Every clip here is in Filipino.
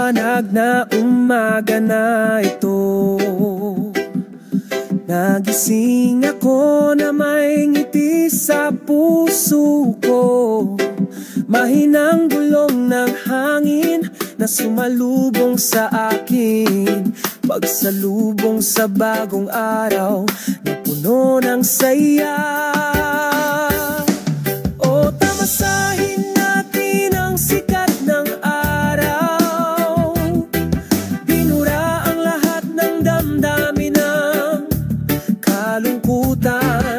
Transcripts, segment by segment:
maliwanag na umaga na ito. Nagising ako na may ngiti sa puso ko. Mahinang bulong ng hangin na sumalubong sa akin, pagsalubong sa bagong araw na puno ng saya. O tamasahin natin ang sikat ng araw, binura ang lahat ng damdamin ng kalungkutan.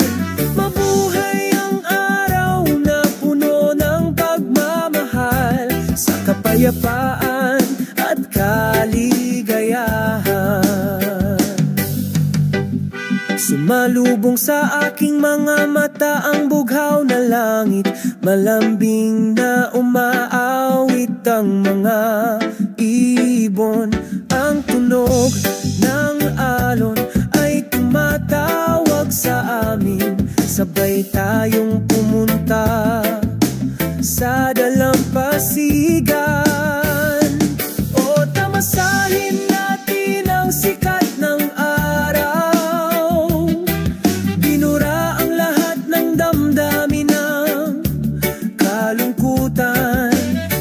Mabuhay ang araw na puno ng pagmamahal, sa kapayapaan at kaligayahan. Sumalubong sa aking mga mata ang bughaw na langit, malambing na umaawit ang mga ibon. Ang tunog ng alon ay tumatawag sa amin, sabay tayong pumunta sa dalampasigan. O tamasahin natin ang sikat ng araw, binura ang lahat ng damdamin ng kalungkutan.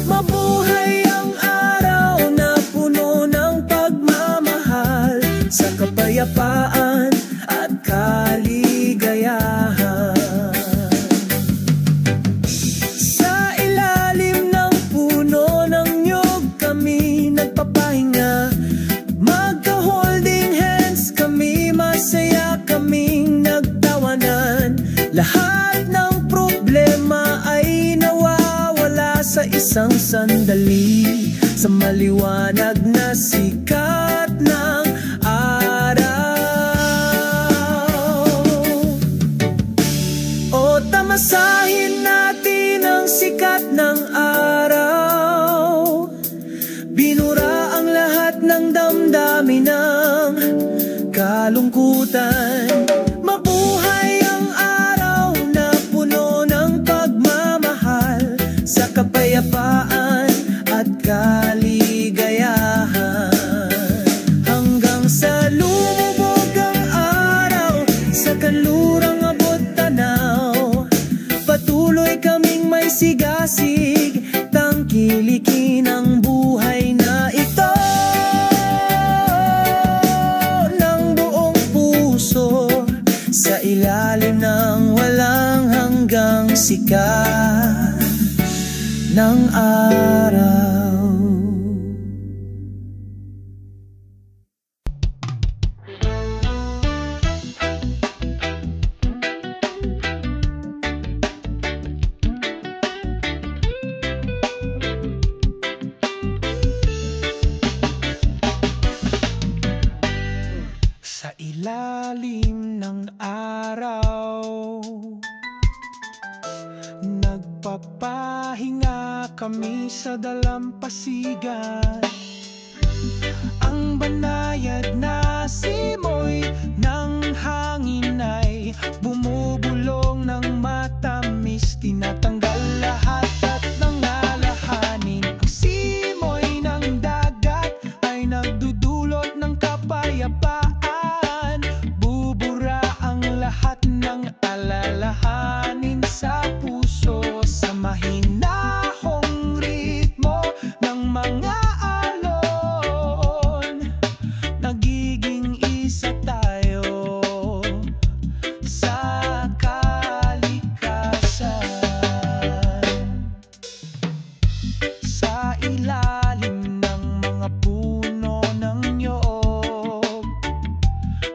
Mabuhay ang araw na puno ng pagmamahal, sa kapayapaan at kaligayahan. Sa ilalim ng puno ng niyog kami nagpapahinga, magka-holding hands kami, masaya kaming nagtawanan. Lahat ng problema ay nawawala sa isang sandali, sa maliwanag na sikat ng tamasahin natin ang sikat ng araw, binura ang lahat ng damdamin ng kalungkutan. Mabuhay ang araw na puno ng pagmamahal, sa kapayapaan at kaligayahan. Hanggang sa lumubog ang araw, sa kanlurang abot tanaw, patuloy kaming may sigasig, tangkilikin ang buhay na ito ng buong puso, sa ilalim ng walang hanggang sikat ng araw. Sa ilalim ng araw, nagpapahinga kami sa dalampasigan. Ang banayad na simoy ng hangin ay bumubulong ng matamis, tinatanggal lahat at nangalahanin. Ang simoy ng dagat ay nagdudulot ng kapayapaan, bubura ang lahat ng alalahanin sa puso, sa mahinahong ritmo ng mga alon. Nagiging isa tayo sa kalikasan. Sa ilalim ng mga puno ng niyog,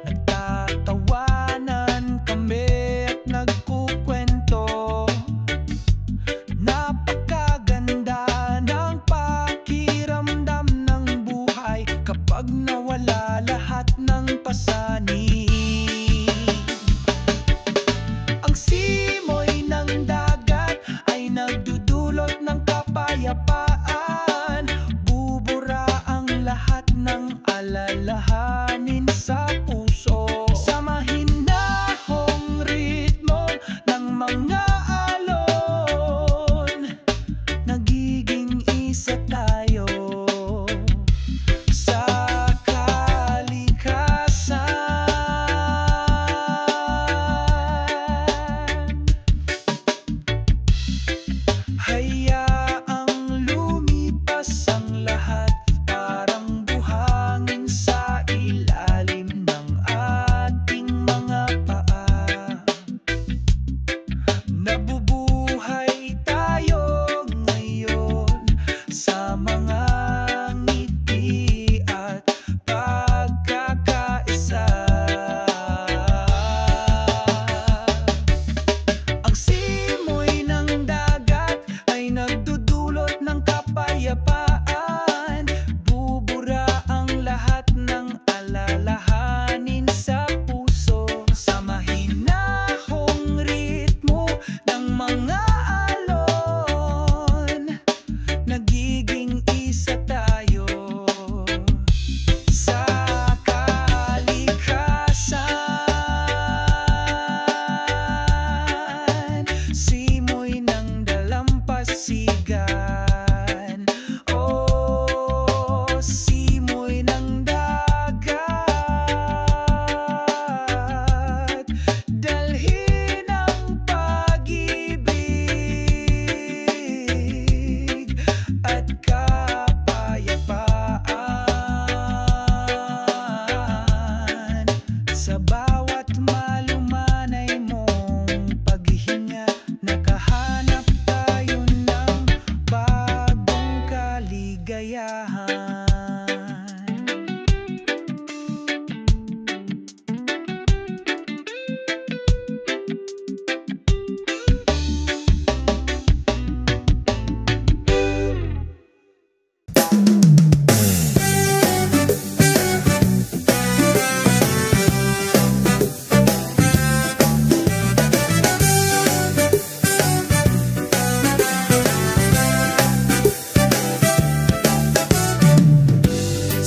nagtatawanan kami at nagkukwento. Napakaganda ng pakiramdam ng buhay kapag nawala lahat ng pasanin. Ang simoy ng dagat ay nagdudulot ng kapayapaan, bubura ang lahat ng alalahanin sa puso, sa mahinahong ritmo ng mga alon. Nagiging isa tayo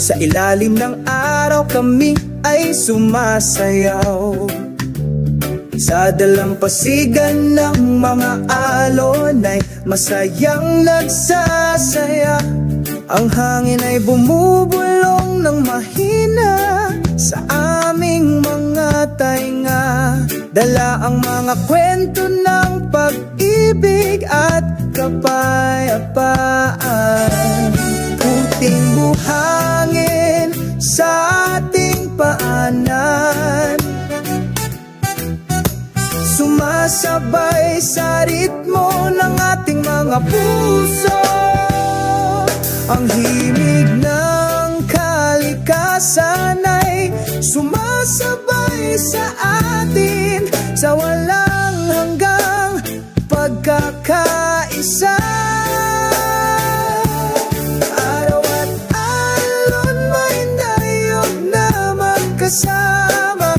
Sa ilalim ng araw kami ay sumasayaw. Sa dalampasigan ng mga alon ay masayang nagsasaya. Ang hangin ay bumubulong ng mahina sa aming mga tainga. Dala ang mga kwento ng pag-ibig at kapayapaan. Puting buhangin sa ating paanan, sumasabay sa ritmo ng ating mga puso. Ang himig ng kalikasan ay sumasabay sa atin, sa walang hanggang pagkakaisa. Araw at alon may dayog na magkasama.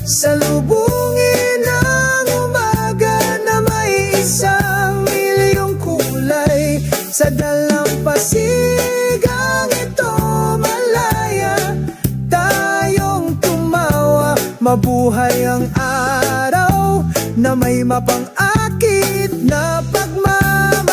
Salubungin ang umaga na may 1,000,000 kulay. Sa dalampasigang ito malaya tayong tumawa. Mabuhay ang araw na may mapang-akit na pagmamahal.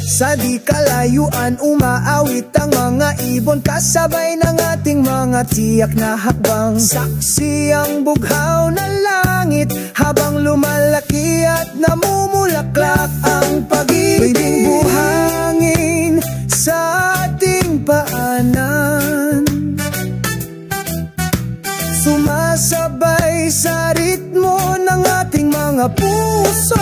Sa di kalayuan umaawit ang mga ibon, kasabay ng ating mga tiyak na hakbang. Saksi ang bughaw na langit habang lumalaki at namumulaklak ang pag-ibig. May buhangin sa ating paanan, sumasabay sa ritmo ng ating mga puso.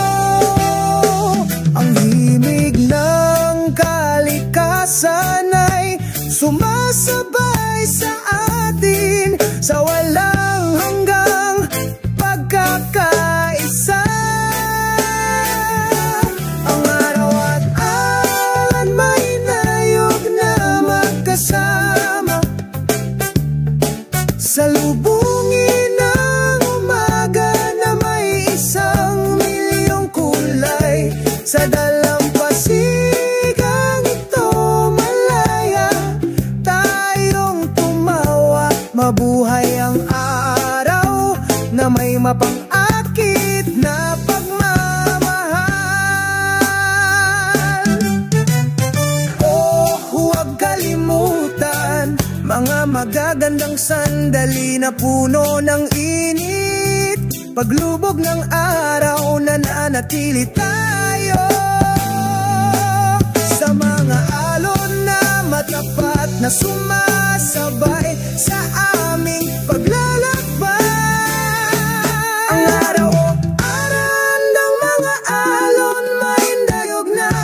Ang himig ng kalikasan ay sumasabay sa atin, sa walang hanggang pagkakaisa. Ang araw at alon may nayog na magkasama. Salubungin ang umaga na may 1,000,000 kulay. Sa dalampasigang ito malaya tayong tumawa. Mabuhay ang araw na may mapang-akit na pagmamahal. Oh, huwag kalimutan mga magagandang sandali na puno ng init. Paglubog ng araw nananatili tayo sa mga alon na matapat na sumasabay sa aming paglalakbay. Ang araw o aran ng mga alon may dayog na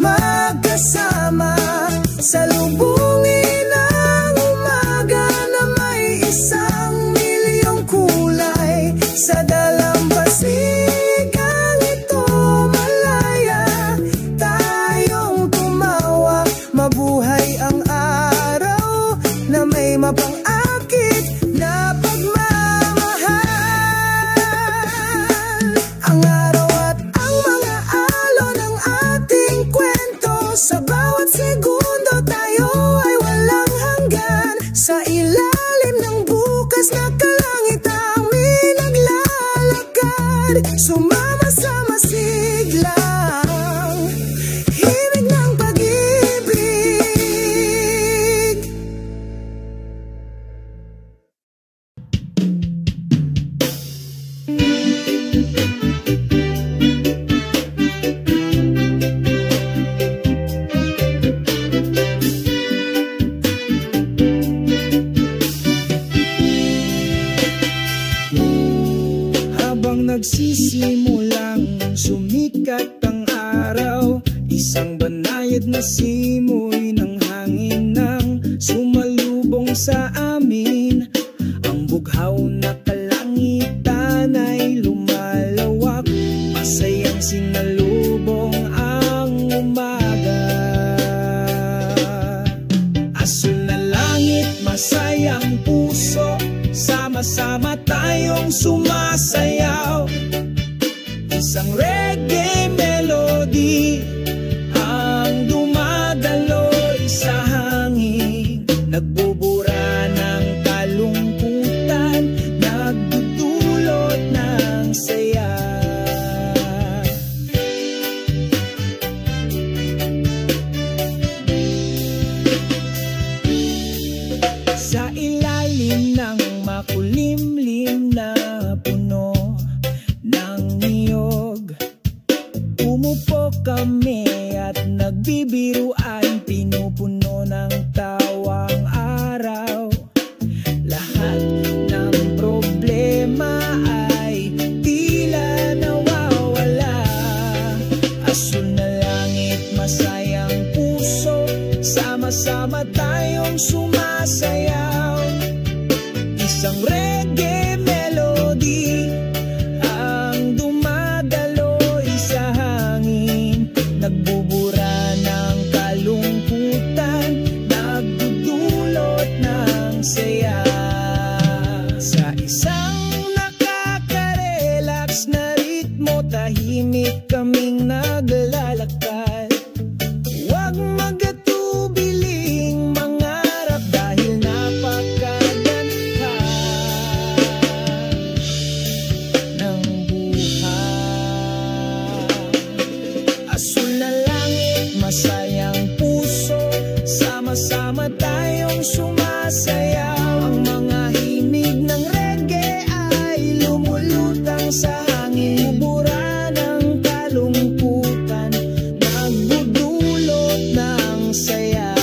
magkasama. Salubungin ang umaga na may 1,000,000 kulay. Sa dalampasigang ito malaya tayong tumawa. Mabuhay ang araw na may mapang-akit na pagmamahal. Ang araw at ang mga alon ng ating kwento, sa bawat segundo tayo ay walang hanggan. Sa ilalim ng bukas na kalangitan naglalakad, sumama sa masiglang himig ng pag-ibig. Habang nagsisimulang sumikat ang araw, isang banayad na simoy ng hangin nang sumalubong sa amin. Ang bughaw na kalangitan ay lumalawak, masayang sinalubong ang umaga. Asul na langit, masayang puso, sama-sama tayong sumasayaw. Isang reggae melody nagbibiruan, pinupuno ng tawang araw. Lahat ng problema ay tila nawawala. Asul na langit, masayang puso, sama-sama tayong sumasayaw. Isang reggae melody ang dumadaloy sa hangin, nagbubura ng kalungkutan, nagdudulot ng saya. Sa isang nakaka-relax na ritmo, tahimik kaming naglalakad. Huwag magatubiling mangarap dahil napakaganda ng buhay. Asul na langit, masayang puso, sama-sama tayong sumasayaw. Ang mga himig ng reggae ay lumulutang sa hangin, bubura ng kalungkutan, nagdudulot ng saya.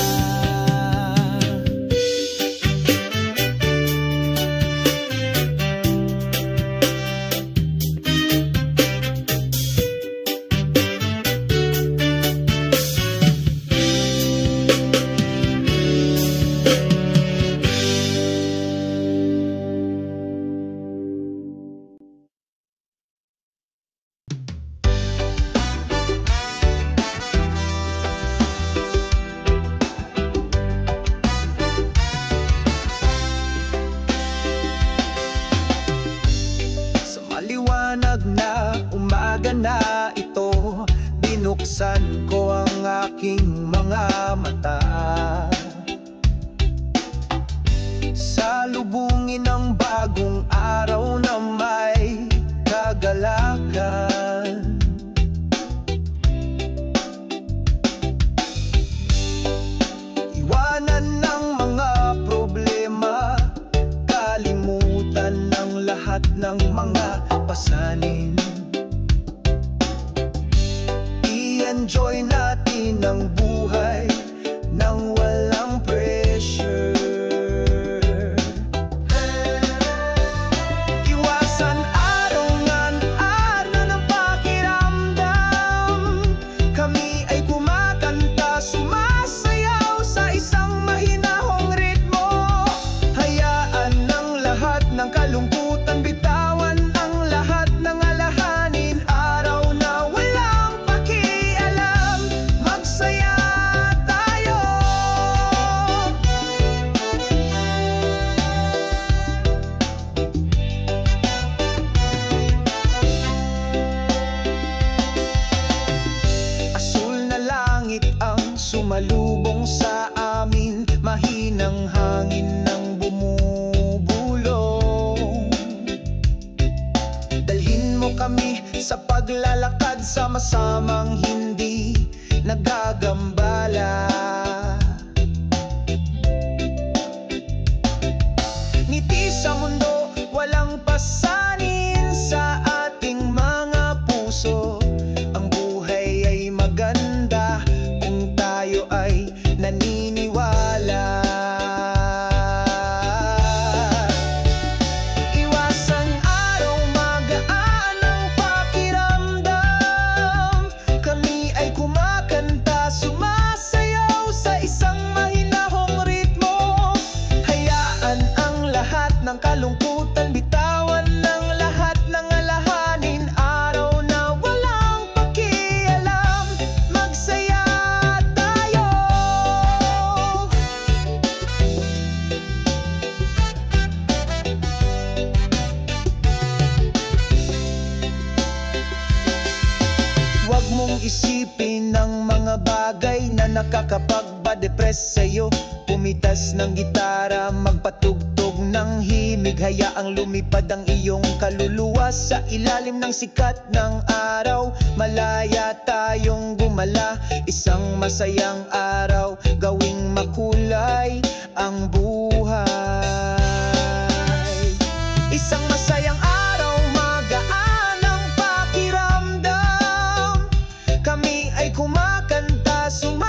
Sa maliwanag na umaga na ito, binuksan ko ang aking mga mata. Salubungin ang bagong araw na may kagalakan. Iwanan ng mga problema, kalimutan ng lahat ng mga pasanin. I-enjoy natin ang buhay nang walang pressure. Iwasan arongan-aron ng pakiramdam. Kami ay kumakanta, sumasayaw sa isang mahinahong ritmo. Hayaan ng lahat ng kalungkutan, bitawan ang lahat ng alahanin. Araw na walang pakialam, magsaya tayo. Asul na langit ang sumalubong sa amin, mahinang hangin ng bumubulong. Dalhin mo kami sa paglalakad, sama-samang hindi nagagambala. Ngiti sa mundo, walang pasanin sa ating mga puso. Ang buhay ay maganda kung tayo ay naniniwala. Iwasan araw, magaan ang pakiramdam. Kami ay kumakanta, sumasayaw sa isang mahinahong ritmo. Hayaan ang lahat ng kalungkutan, bitawan ng lahat ng alahanin. Araw na walang pakialam, magsaya tayo. Huwag mong isipin ang mga bagay na nakakapagpa-depress sa'yo. Pumitas ng gitara, magpatugtog ng himig. Hayaang lumipad ang iyong kaluluwa sa ilalim ng sikat ng araw. Malaya tayong gumala, isang masayang araw, gawing makulay ang buhay. Isang masayang araw, magaan ang pakiramdam. Kami ay kumakanta, sumasayaw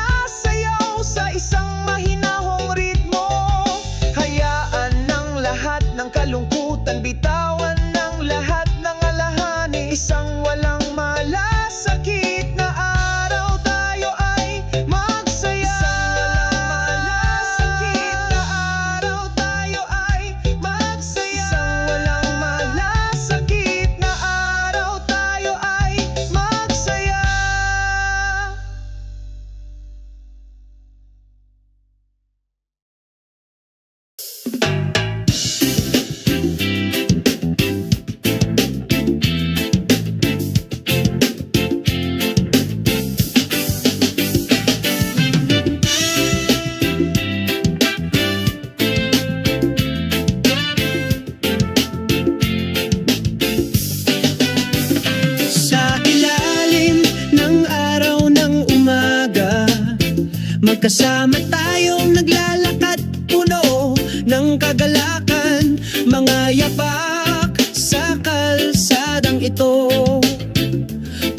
Magkasama tayong naglalakad, puno ng kagalakan, mga yapak sa kalsadang ito.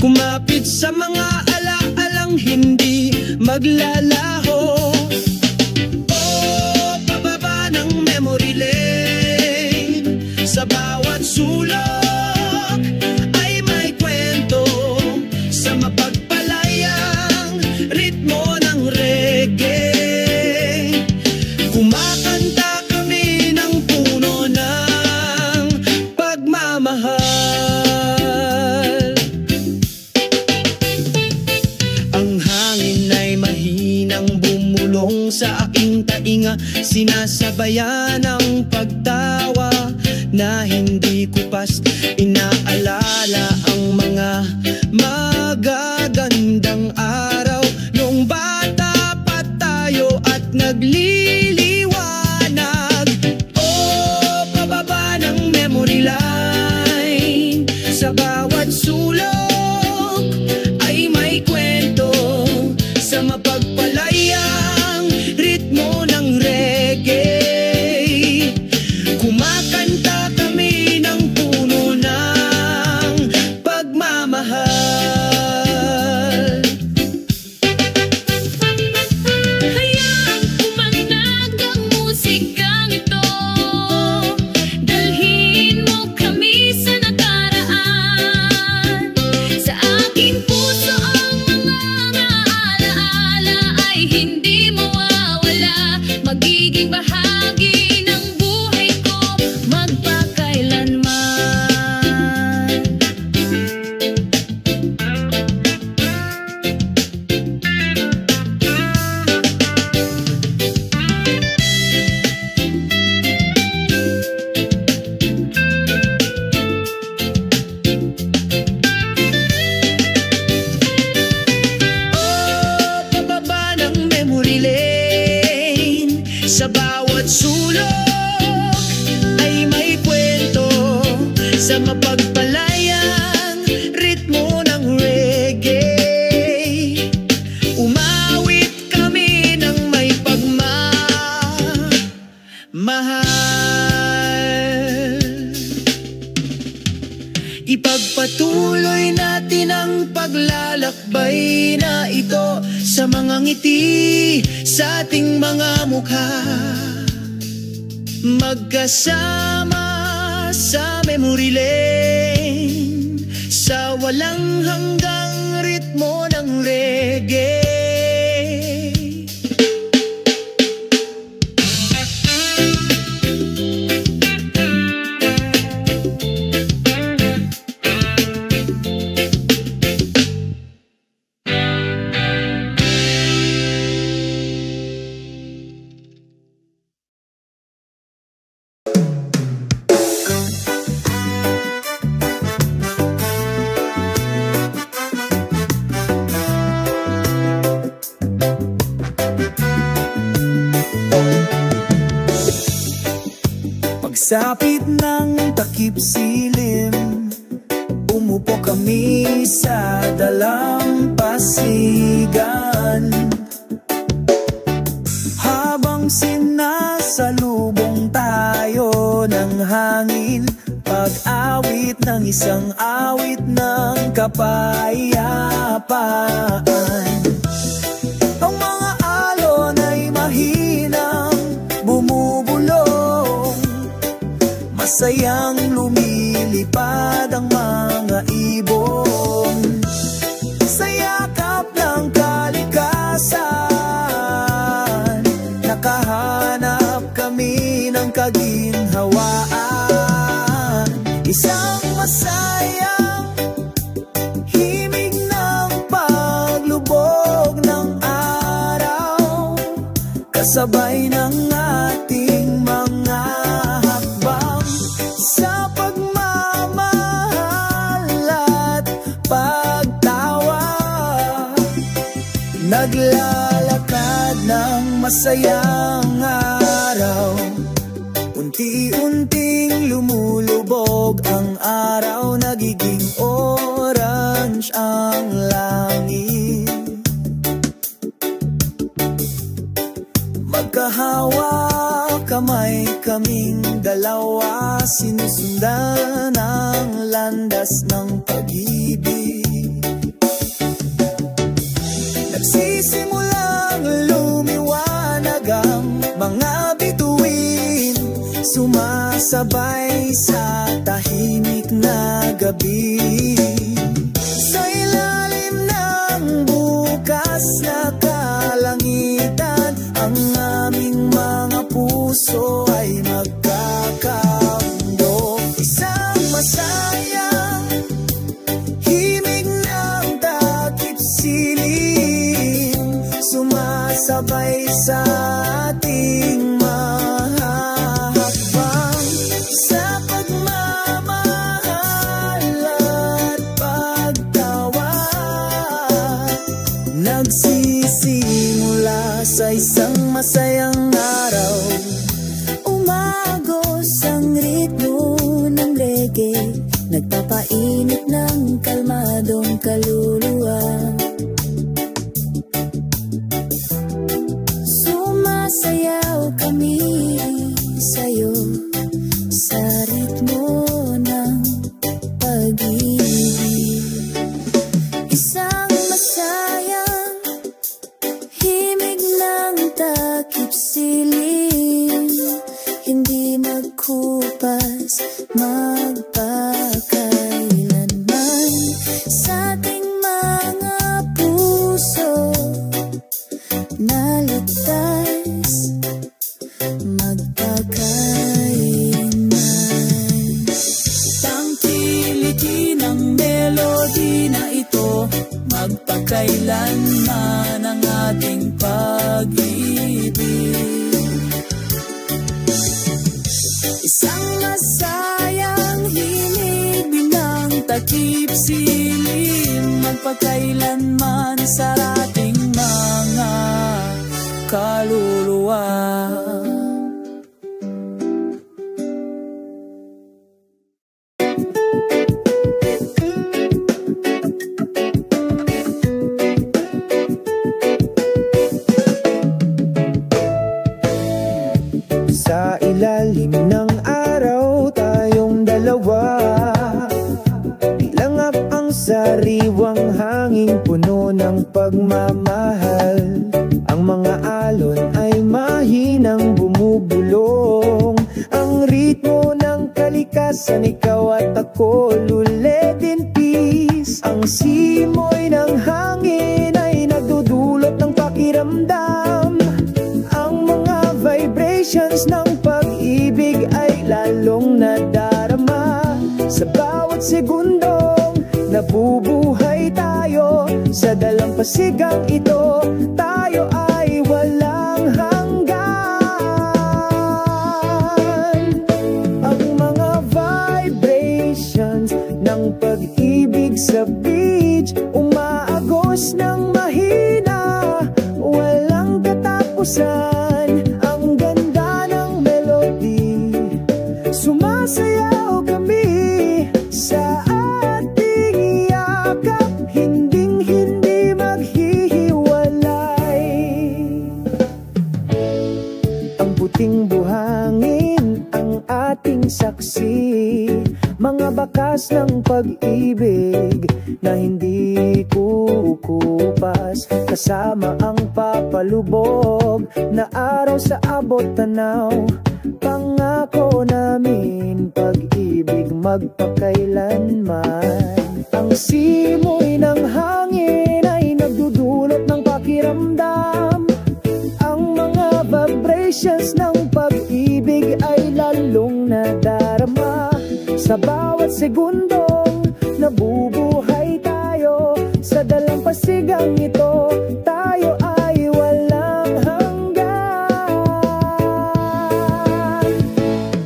Kumapit sa mga alaalang hindi maglalaho. Oh, pababa ng memory lane, sa bawat sulok ay may kwento, sa mapagpalayang ritmo ng reggae. Kumakanta kami ng puno ng pagmamahal. Sa aking tainga, sinasabayan ng pagtawa na hindi ko pas inaalala ang mga magagandang araw noong bata pa tayo at nagliliwanag. Oh, pababa ng memory line, sa bawat sulok ay may kwento, sa mapagpalayang ritmo ng reggae. Kumakanta kami ng puno ng pagmamahal. Hayaang pumanag ang musikang ito, dalhin mo kami sa nakaraan. Sa aking puso ang mga alaala ay hindi mawawala, magiging bahagi ng buhay ko magpakailanman. Oh, pababa ng memory lane, sa bawat sulok ay may kwento, sa mapagpalayang ritmo ng reggae. Umawit kami ng may pagmamahal. Ipagpatuloy natin ang paglalakbay na ito, sa mga ngiti sa ating mga mukha. Magkasama sa memory lane, sa walang hanggang ritmo ng reggae. Pagsapit ng takip silim, umupo kami sa dalampasigan. Habang sinasalubong tayo ng hangin, pag-awit ng isang awit ng kapayapaan. Ang mga alon ay mahinang bumubulong, masayang lumilipad ang mga ibon sa yakap ng kalikasan. Nakahanap kami ng kaginhawaan, isang masayang himig ng paglubog ng araw, kasabay ng ating mga hakbang sa pagmamahal at pagtawa. Naglalakad ng masayang araw, unti-unting lumulubog ang araw, nagiging orange ang langit. magkahawak kamay kaming dalawa, sinusundan ang landas ng pag-ibig. Nagsisimulang lumiwanag ang mga bituin, sumasabay sa tahimik na gabi. Sa ilalim ng bukas na kalangitan, ang aming mga puso ay magkakamundo. Isang masayang himig ng takip silim, sumasabay sa ating mahahakbang sa pagmamahal at pagtawa. Nagsisimula sa isang masayang araw, umagos ang ritmo ng reggae, nagpapainit ng kalmadong kaluluwa. Sumasayaw kami sa'yo sa ritmo ng pag-ibig. Isang masayang himig ng takip silim, hindi magkupas magpakailanman sa ating mga puso na ligtas magpakailanman. Tangkilikin ang melody na ito, magpakailanman ang ating pag-ibig. Isang masayang himig ng takip silim, magpakailanman sa ating mga kaluluwa. Sa ilalim ng araw tayong dalawa, bilangap ang sariwang hanging puno ng pagmamahal. Ang mga alon ay mahinang bumubulong, ang ritmo ng kalikasan, ikaw at ako lulit in peace. Ang simoy ng hangin ay nagdudulot ng pakiramdam, ang mga vibrations ng pag-ibig ay lalong nadarama. Sa bawat segundong nabubuhay tayo, sa dalampasigang ito tayo ay walang hanggan. Ang mga vibrations ng pag-ibig sa beach, umaagos ng mahina, walang katapusan. Ang ganda ng melody, sumasayaw kami sa ating yakap, hinding-hindi maghihiwalay. Ang puting buhangin ang ating saksi, mga bakas ng pag-ibig na hindi kukupas, kasama ang papalubog na araw sa abot tanaw. Pangako namin pag-ibig magpakailanman. Ang simoy ng hangin ay nagdudulot ng pakiramdam, ang mga vibrations ng pag-ibig ay lalong nadarama. Sa bawat segundong nabubuhay tayo, sa dalampasigang ito tayo ay walang hanggan.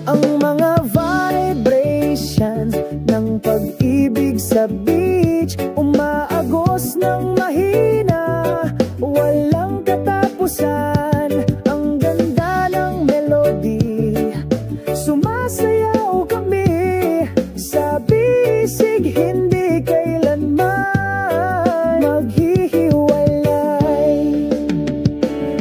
Ang mga vibrations ng pag-ibig sa beach, umaagos ng mahina, walang katapusan. Ang ganda ng melody, sumasayaw kami sa bisig, hindi kailanman maghihiwalay.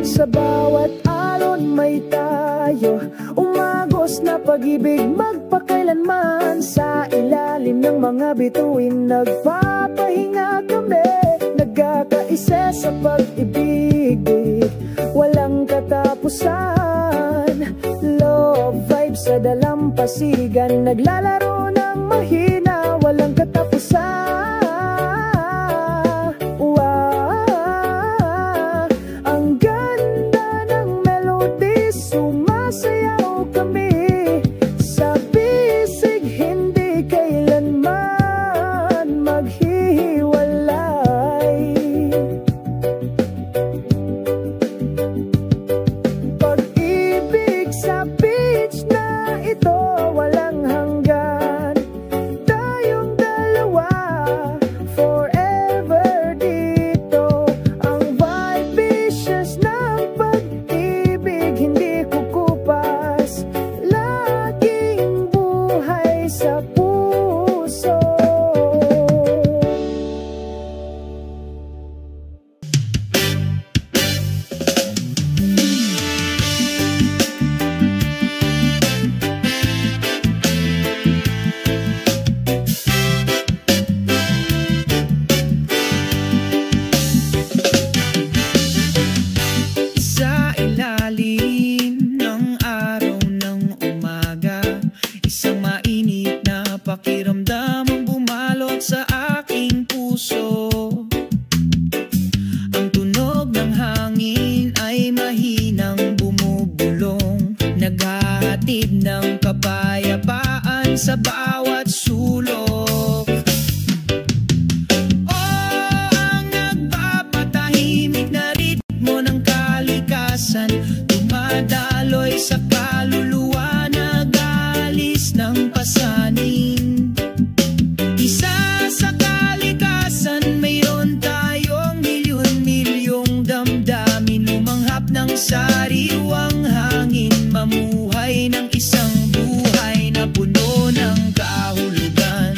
Sa bawat alon may tayo. Umagos na pag-ibig magpakailanman. Sa ilalim ng mga bituin nagpapahinga kami, nagkakaisa sa pag-ibig, walang katapusan. Love vibes sa dalampasigan, naglalaro ng mahina, walang katapusan. Ang ganda ng melody, sumasayaw kami sa bisig, hindi kailanman maghihiwalay. Pag-ibig sa beach na ito, walang hanggan. Tayong dalawa, forever dito. Ang vibrations ng pag-ibig hindi kukupas, laging buhay sa puso. Sa ilalim ng araw ng umaga, isang mainit na pakiramdam ang bumalot sa aking puso. Ang tunog ng hangin ay mahinang bumubulong, naghahatid ng kapayapaan sa bawat sulok. Ang nagpapatahimik na ritmo ng kalikasan, dumadaloy sa kaluluwa, nag-alis ng pasanin. Isa sa kalikasan, mayroon tayong milyon-milyong damdamin, lumanghap ng sariwang hangin, mamuhay ng isang buhay na puno ng kahulugan.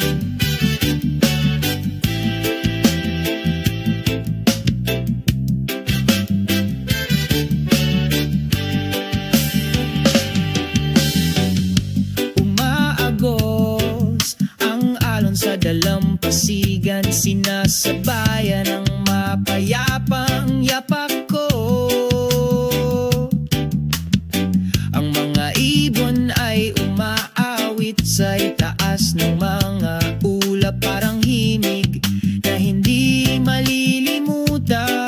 Umaagos ang alon sa dalampasigan, sinasabayan ng mapayapang yapak ko. Ang mga ibon ay umaawit sa itaas ng mga ulap, parang himig na hindi malilimutan.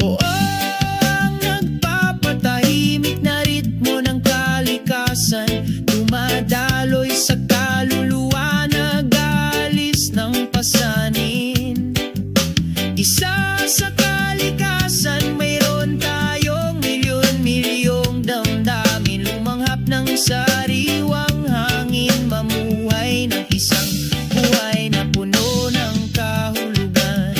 Ang nagpapatahimik na ritmo ng kalikasan, dumadaloy sa kaluluwa, nag-alis ng pasanin. Isa sa kalikasan, mayroon tayong milyon-milyong damdamin, lumanghap ng sariwang hangin, mamuhay ng isang buhay na puno ng kahulugan.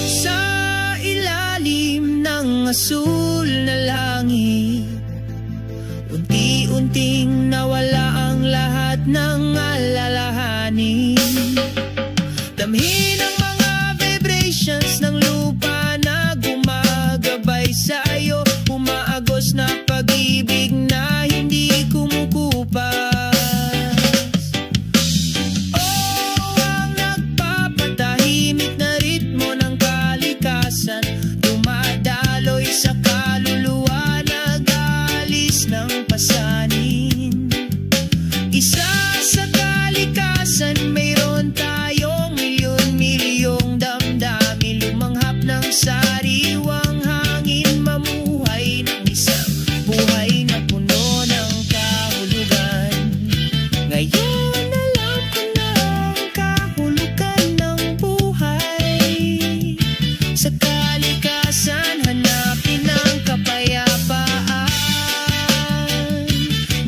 Sa ilalim ng asul na langit, unti-unting nawala ang lahat ng alalahanin. Damhin ang mga vibrations ng lupa na gumagabay sa'yo, umaagos na pag-ibig na hindi kumukupas. Ang nagpapatahimik na ritmo ng kalikasan, dumadaloy sa kaluluwa, nag-alis ng pasanin. Isa sa kalikasan, mayroon tayong milyon-milyong damdamin, lumanghap ng sariwang hangin, mamuhay ng isang buhay na puno ng kahulugan. Ngayon alam ko na ang kahulugan ng buhay. Sa kalikasan, hanapin ang kapayapaan.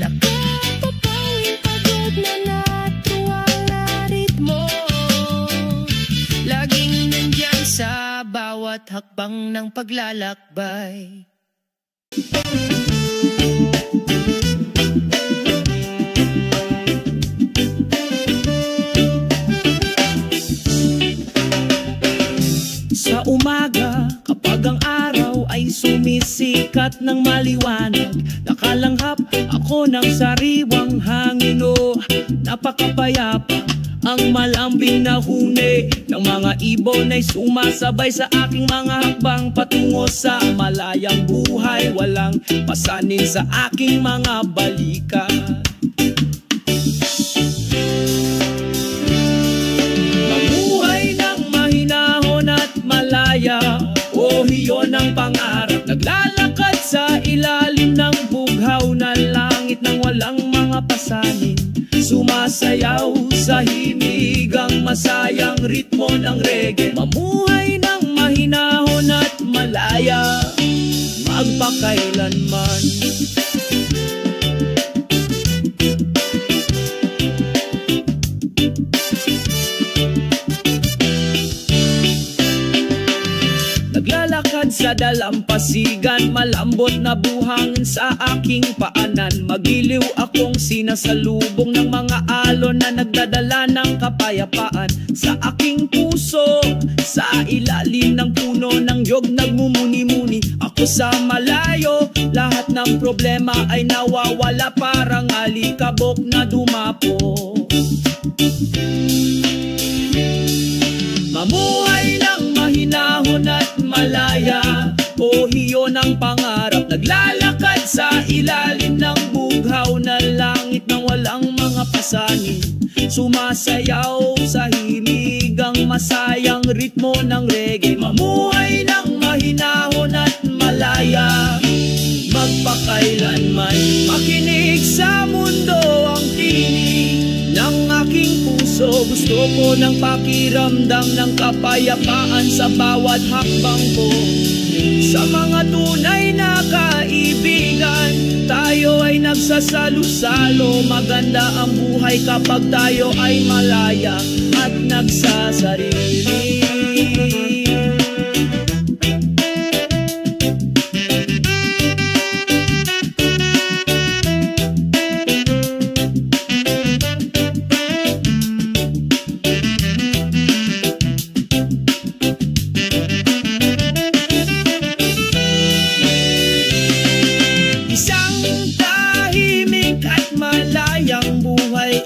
Nakapapawing pagod na natuwang na ritmo, laging nandyan sa bawat hakbang ng paglalakbay. sumisikat ng maliwanag. Nakalanghap ako ng sariwang hangin, oh, napakapayapa. Ang malambing na huni ng mga ibon ay sumasabay sa aking mga hakbang patungo sa malayang buhay. Walang pasanin sa aking mga balikat. Mamuhay ng mahinahon at malaya, oh, iyon ang pangarap. Naglalakad sa ilalim ng bughaw na langit nang walang mga pasanin. Sumasayaw sa himigang masayang ritmo ng reggae. Mamuhay ng mahinahon at malaya, magpakailanman. Naglalakad sa dalampasigan, malambot na buhangin sa aking paanan. Magiliw akong sinasalubong ng mga alon na nagdadala ng kapayapaan. Sa aking puso, sa ilalim ng puno ng yog nagmumuni-muni. Ako sa malayo, lahat ng problema ay nawawala, parang alikabok na dumapo. Mamuhay ng mahinahon at malaya, oh, iyon ang pangarap. Naglalakad sa ilalim ng bughaw na langit nang walang mga pasanin. Sumasayaw sa himigang masayang ritmo ng reggae. Mamuhay ng mahinahon at malaya, magpakailanman. Makinig sa mundo ang tinig ng aking puso. Gusto ko ng pakiramdam ng kapayapaan sa bawat hakbang ko. Sa mga tunay na kaibigan, tayo ay nagsasalo-salo. Maganda ang buhay kapag tayo ay malaya at nagsasarili.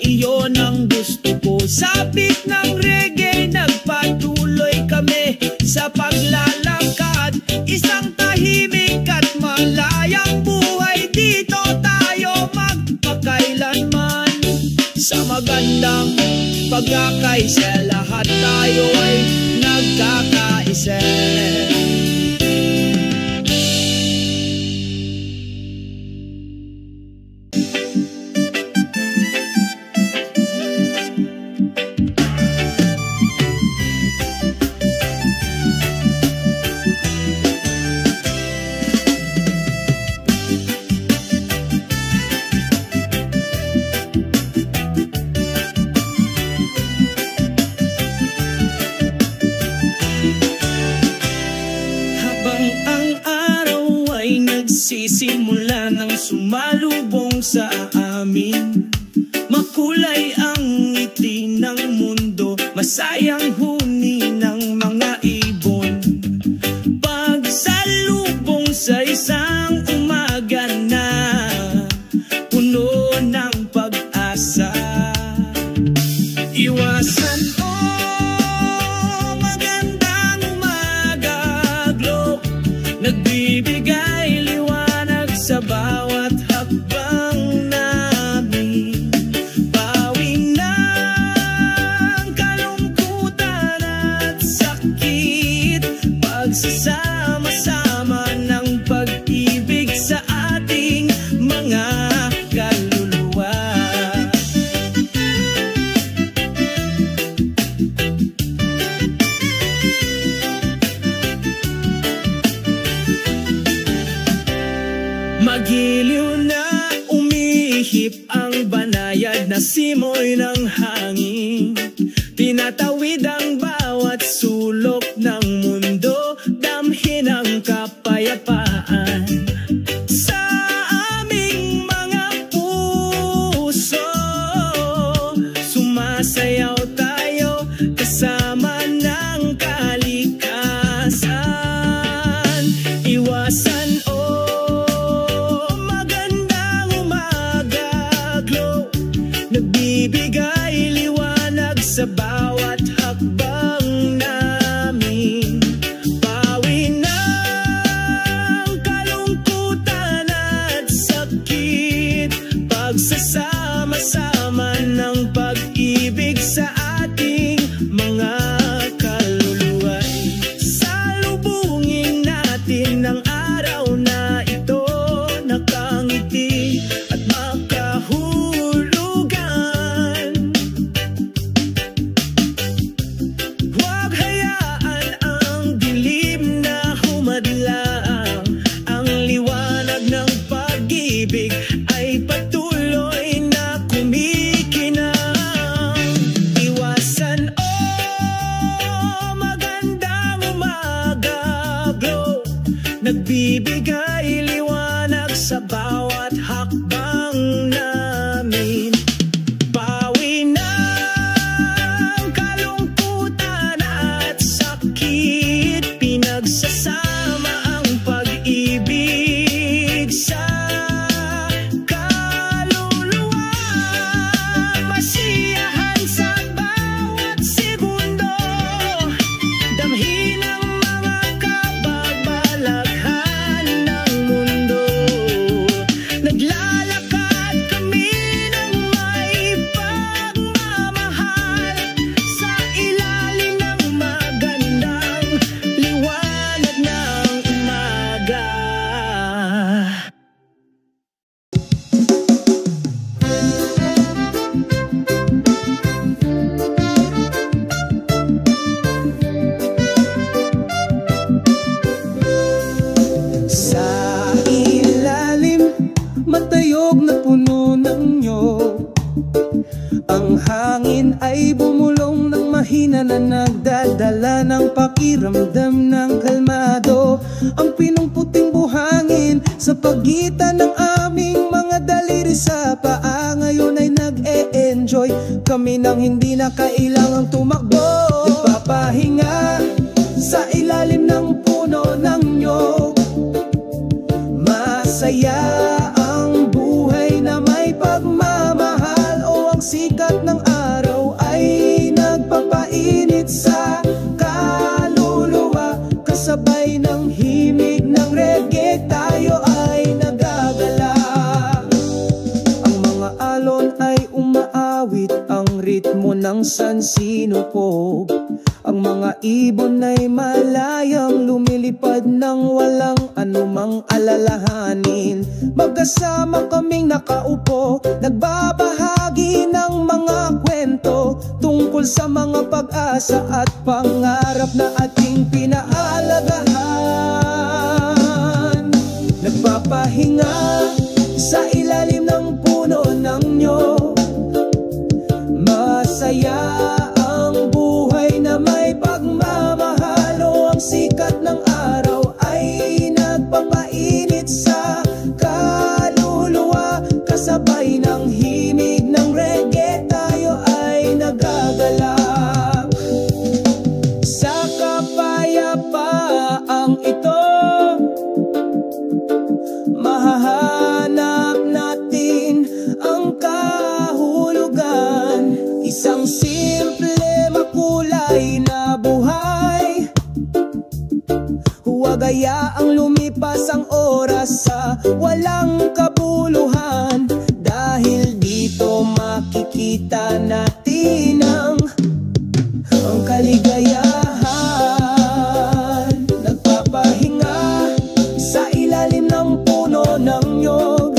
Iyon ang gusto ko. Sabik ng reggae, nagpatuloy kami sa paglalakad. Isang tahimik at malayang buhay, dito tayo magpakailanman. Sa magandang pagkakaisa, lahat tayo ay nagkakaisa. Sisimula ng sumalubong sa amin. Makulay ang ngiti ng mundo, masayang huni ng mga ibon. Pagsalubong sa isang umaga na puno ng pag-asa. Iwasan magandang umaga, glow, nagbibigay sa bawat hakbang namin. Bawi ng kalungkutan at sakit, pagsasama-sama ng pag-ibig sa ating mga kaluluwa. Magiliw na umihip ang banayad na simoy ng hangin. Tinatawid ang bawat sulok ng mundo, damhin ang kapayapaan. Sa aming mga puso, sumasayaw tayo kasama ng kalikasan. Iwasan sa bawat hakbang namin. Pawi ng kalungkutan at sakit, pagsasama-sama ng pag-ibig sa ating mga kaluluwa'y salubungin natin ang araw na ito, nakangiti at makahulugan. Huwag hayaan ang dilim na humadlang, ang liwanag ng pag-ibig ay patuloy na kumikinang. Iwasan magandang umaga glow, nagbibigay liwanag sa bawat hakbang namin. Pawi ng kalungkutan at sakit, pinagsasama ang pag-ibig sa kaluluwa. Masiyahan sa bawat segundo, damhin ang mga kababalaghan ng mundo. Naglalakad kami ng may pagmamahal sa ilalim ng magandang liwanag ng umaga. Sa ilalim, matayog na puno ng nyog, ang hangin ay bumulong ng mahina na nagdadala ng pakiramdam ng kalmado. Ang pinungputing buhangin sa pagitan ng aming mga daliri sa paa, ngayon ay nag-e-enjoy kami nang hindi na kailangang tumakbo. Nagpapahinga sa ilalim ng puno ng nyog, masaya ang buhay na may pagmamahal. O ang sikat ng araw ay nagpapainit sa kaluluwa, kasabay ng himig ng reggae tayo ay nagagala. Ang mga alon ay umaawit ang ritmo ng sansinupog, ang mga ibon ay malayang lumilipad ng walang anumang alalahanin. Magkasama kaming nakaupo, nagbabahagi ng mga kwento tungkol sa mga pag-asa at pangarap na ating pinaalagahan. Nagpapahinga sa ilalim ng puno ng nyog, masaya ang buhay na may pagmamahal. O ang sikat ng araw ay nagpapainit sa kaluluwa, kasabay ng himig ng reggae tayo ay nagagalak. Sa kapayapaang ito, mahahanap natin ang kahulugan. Isang simple makulay na buhay, huwag hayaang lumipas ang oras sa walang kabuluhan, dahil dito makikita natin ang kaligayahan. Nagpapahinga sa ilalim ng puno ng nyog,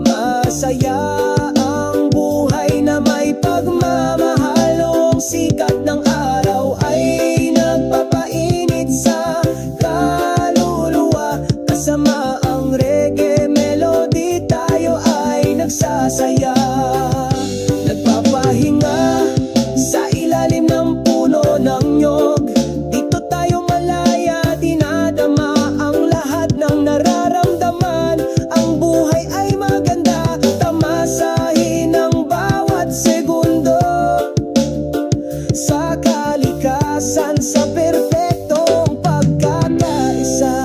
masaya ang buhay na may pagmamahal. O ang sikat ng araw ay nagpapainit sa kaluluwa, kasama ang reggae melody tayo ay nagsasaya. Nagpapahinga sa ilalim ng puno ng nyog, dito tayo malaya, dinadama ang lahat ng nararamdaman. Ang buhay ay maganda, tamasahin ang bawat segundo sa kalikasan, sa perpektong pagkakaisa.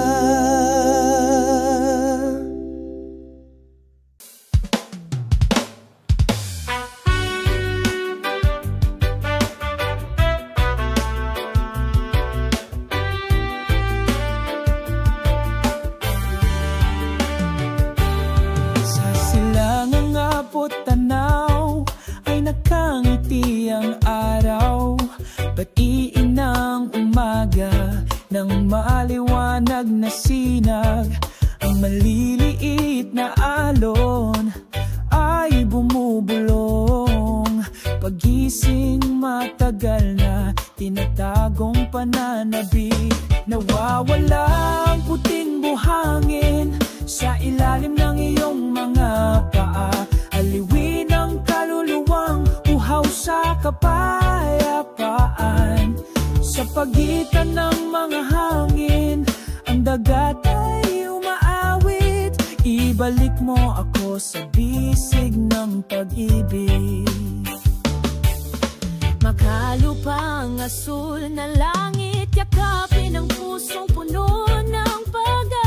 abot tanaw ay nakangiti ang araw. Batiin ng umaga ng maliwanag na sinag. Ang maliliit na alon ay bumubulong. Pagising matagal na tinatagong pananabik. Nawawala ang puting buhangin sa ilalim ng iyong mga paa. Aliwin ang kaluluwang uhaw sa kapayapaan. Sa pagitan ng mga hangin, ang dagat ay umaawit. Ibalik mo ako sa bisig ng pag-ibig. Makalupang asul na langit, yakapin ang pusong puno ng pag-asa.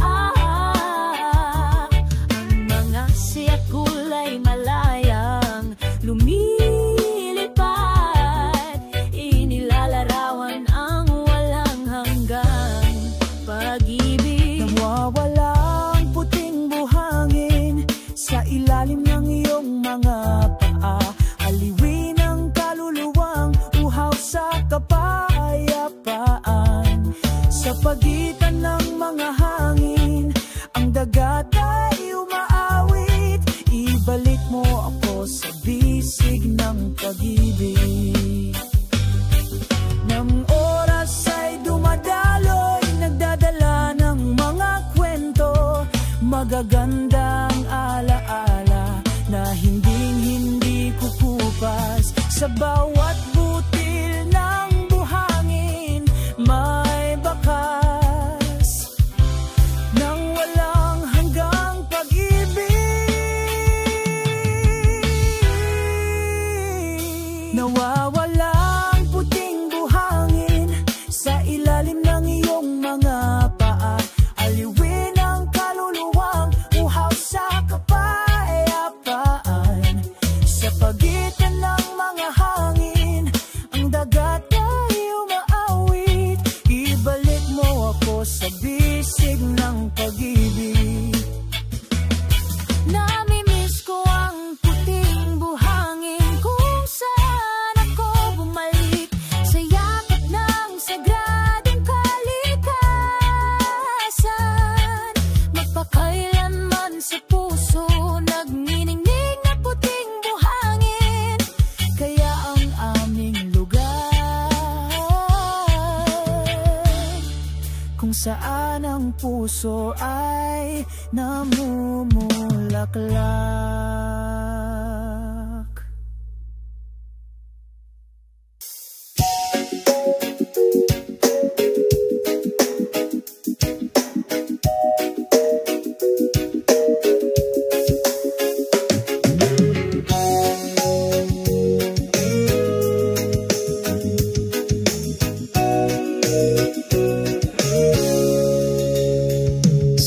Ang mga siyak kulay malayang lumilipad, inilalarawan ang walang hanggang pag-ibig. Nawawala ang puting buhangin sa ilalim ng iyong mga paa. Aliwin ang kaluluwang uhaw sa kapayapaan. Sa pagitan ng mga hangin, ang dagat ay umaawit. Ibalik mo ako sa bisig ng pag-ibig. Nang oras ay dumadaloy, nagdadala ng mga kwento, magagandang alaala na hindi kukupas. Sa bawat butil ng buhangin may bakas ng walang hanggang pag-ibig. Nawawala ang puting buhangin sa ilalim ng iyong mga paa. Aliwin ang kaluluwang uhaw sa kapayapaan. Sa pagitan ng mga hangin, ang dagat ay umaawit. Ibalik mo ako sa bisig ng pag-ibig. Namimiss ko ang puting buhangin kung saan ako bumalik sa yakap ng sagradong kalikasan. Magpakailanman sa puso nagniningning na puting buhangin, kaya ang aming lugar kung saan ang puso ay namumulaklak.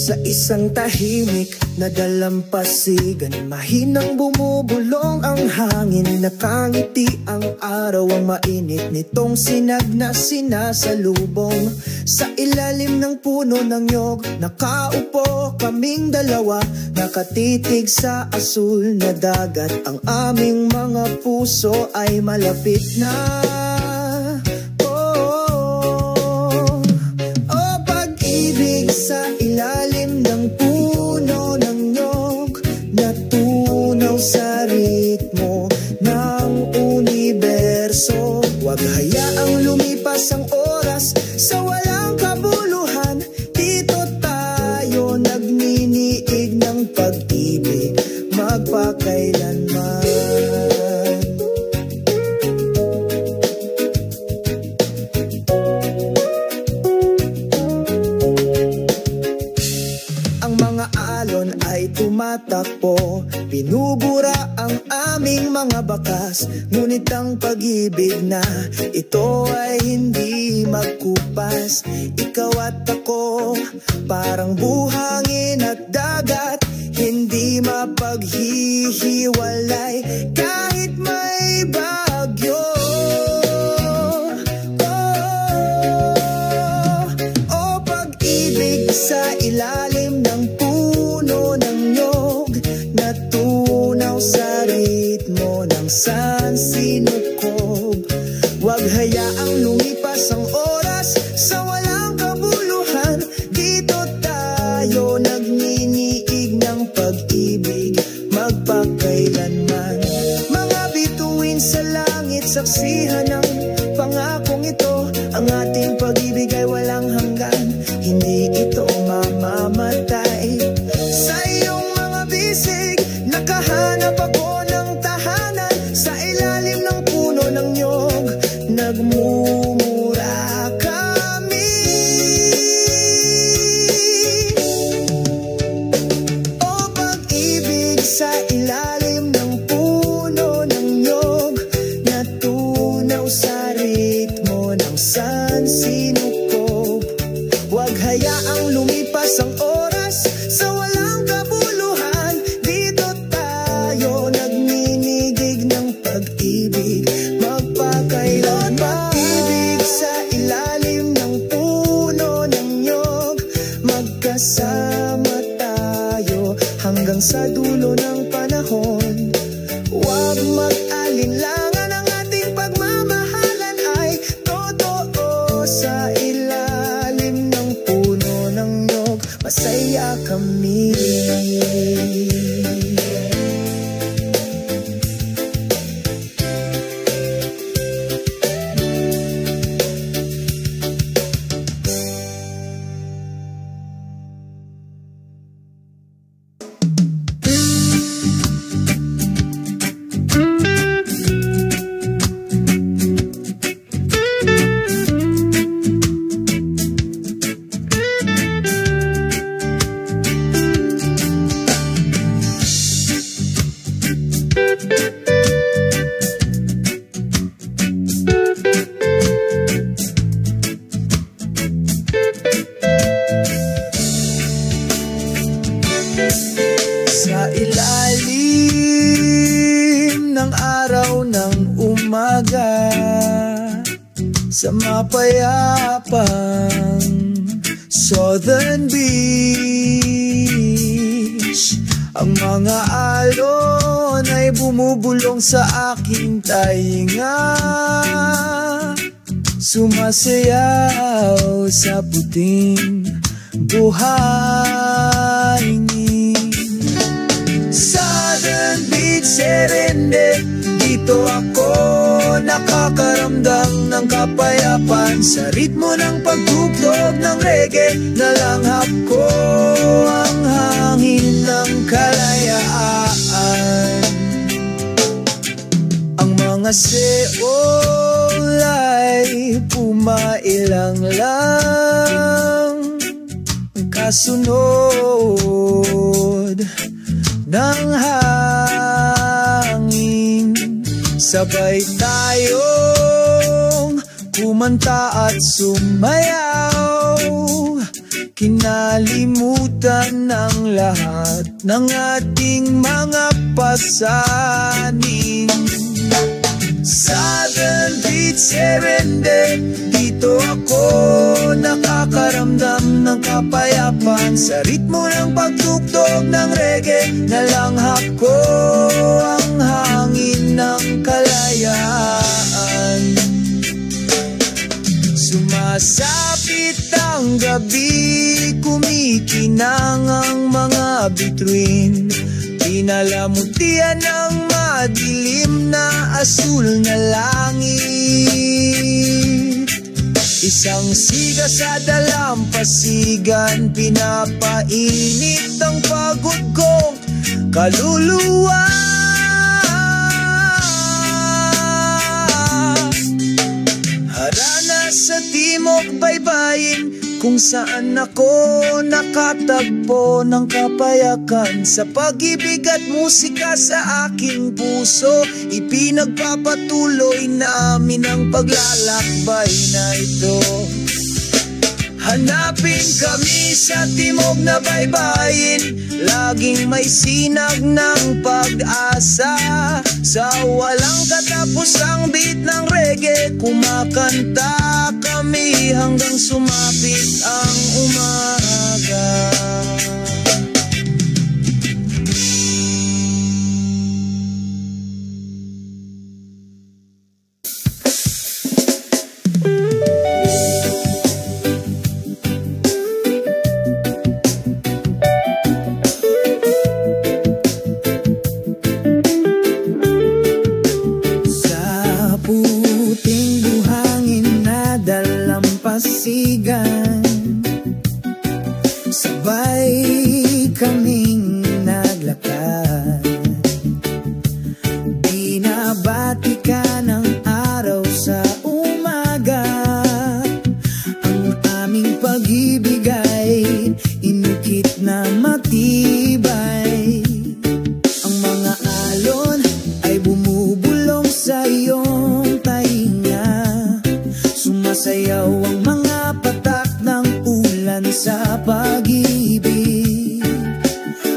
Sa isang tahimik na dalampasigan, mahinang bumubulong ang hangin. Nakangiti ang araw, ang mainit nitong sinag na sinasalubong. Sa ilalim ng puno ng nyog, nakaupo kaming dalawa, nakatitig sa asul na dagat. Ang aming mga puso ay malapit na. Sa ilalim ng puno ng nyog, natunaw sa ritmo ng universo. Huwag hayaang lumipas ang oras sa walang kabuluhan. Dito tayo nagniniig ng pag-ibig magpakailanman. Tumatakbo, binubura ang aming mga bakas. Ngunit ang pag-ibig na ito ay hindi magkupas. Ikaw at ako, parang buhangin at dagat, hindi mapaghihiwalay kahit may bagyo. O pag-ibig sa ilalim ng puno mamamatay. Sa iyong mga bisig, nakahanap ako ng tahanan. Sa ilalim ng puno ng niyog, nagmumura kami. O pag-ibig, sa ilalim ng puno ng niyog, natunaw sa ritmo ng sansinukob. Huwag hayaang lumipas ang oras sa walang kabuluhan. Dito tayo nagninigig ng pag-ibig, magpakailan. Pag-ibig sa ilalim ng puno ng niyog, magkasama tayo hanggang sa dulo ng panahon. Huwag mag-alinlangan, ang ating pagmamahalan ay totoo. Sa ilalim ng puno ng niyog, masaya kami. Sa ilalim ng araw ng umaga, sa mapayapang southern beach, ang mga alon ay bumubulong sa aking tainga, sumasayaw sa puting buhangin. Southern Beach, Serende, dito ako nakakaramdam ng kapayapaan. Sa ritmo ng pagtugtog ng reggae, nalanghap ko ang hangin ng kalayaan. Ang mga seol ay pumailang lang, kasunod ng hangin. Sabay tayong kumanta at sumayaw, kinalimutan ng lahat ng ating mga pasanin. Southern Beach, Serende, dito ako nakakaramdam ng kapayapaan. Sa ritmo ng pagtugtog ng reggae, nalanghap ko ang hangin ng kalayaan. Sumasapit ang gabi, kumikinang ang mga bituin, pinalamutian ng madilim na asul na langit. Isang siga sa dalampasigan, pinapainit ang pagod kong kaluluwa. Harana sa timog baybayin, kung saan ako nakatagpo ng kapayakan. Sa pag-ibig at musika sa aking puso, ipinagpapatuloy namin ang paglalakbay na ito. Hanapin kami sa timog na baybayin, laging may sinag ng pag-asa. Sa walang katapusang beat ng reggae, kumakanta kami hanggang sumapit ang umaga. Sabay kaming naglakad, binabati ka ng araw sa umaga. Ang aming pag-ibig ay inukit na matibay. Ang mga alon ay bumubulong sa iyong tainga. Sumasayaw ang mga patak ng ulan sa pag-ibig.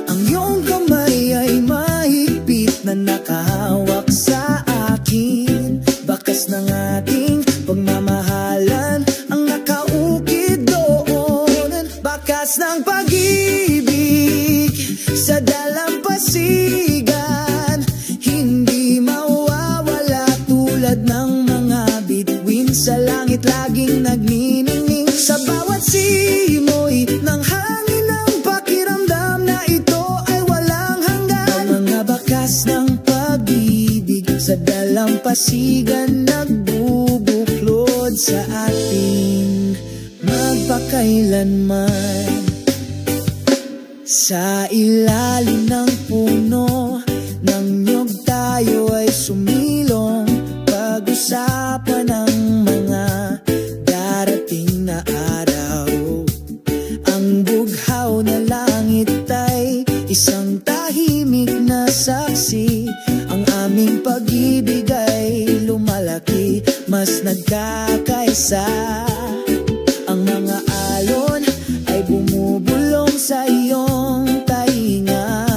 Ang iyong kamay ay mahigpit na nakahawak sa akin. Bakas ng ating pagmamahalan ang nakaukit doon. Bakas ng pag-ibig sa dalampasigan, hindi mawawala tulad ng mga bituin sa langit laging nagniningning. Sa bawat simoy ng hangin ang pakiramdam na ito ay walang hanggan. Ang mga bakas ng pag-ibig sa dalampasigan nagbubuklod sa ating magpakailanman. Sa ilalim ng puno ng niyog tayo ay sumilong, pag-usapan ng mga darating na araw. Ang bughaw na langit ay isang tahimik na saksi. Ang aming pag-ibig ay lumalaki, mas nagkakaisa. Ang mga alon ay bumubulong sa iyong tainga.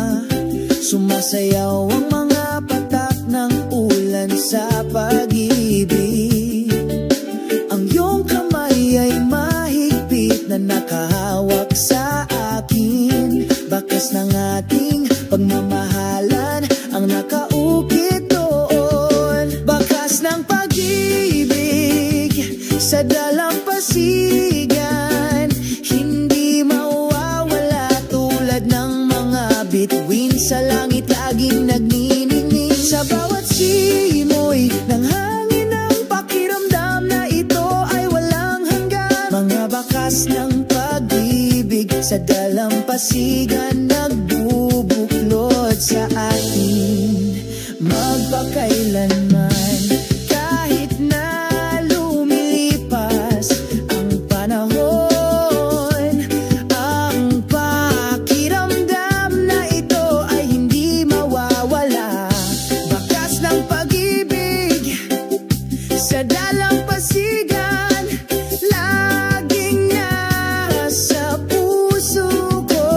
Sumasayaw ang mga patak ng ulan sa pag-ibig. Ang iyong kamay ay mahigpit na nakahawak sa akin. Bakas ng ating pagmamahalan ang nakaukit doon. Bakas ng pag-ibig sa dalampasigan, hindi mawawala tulad ng mga bituin sa langit laging nagniningning. Sa bawat simoy ng hangin ang pakiramdam na ito ay walang hanggan. Mga bakas ng pag-ibig sa dalampasigan nagbubuklod sa atin magpakailanman. Kahit na lumilipas ang panahon, ang pakiramdam na ito ay hindi mawawala. Bakas ng pag-ibig sa dalampasigan laging nasa puso ko.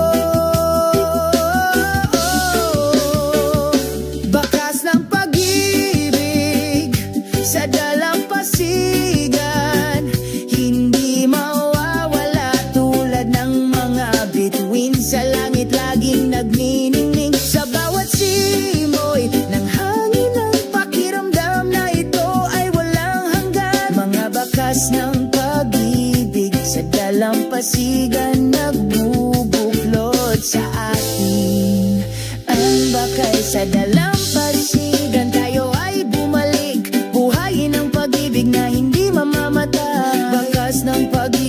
Bakas ng pag-ibig sa dalampasigan, hindi mawawala tulad ng mga bituin sa langit laging nagniningning. Sa bawat simoy ng hangin ang pakiramdam na ito ay walang hanggan. Mga bakas ng pag-ibig sa dalampasigan nagbubuklod sa atin. Ang bakay sa dalampasigan, tayo ay bumalik. Buhayin ang pag-ibig na hindi mamamatay. Bakas ng pag-ibig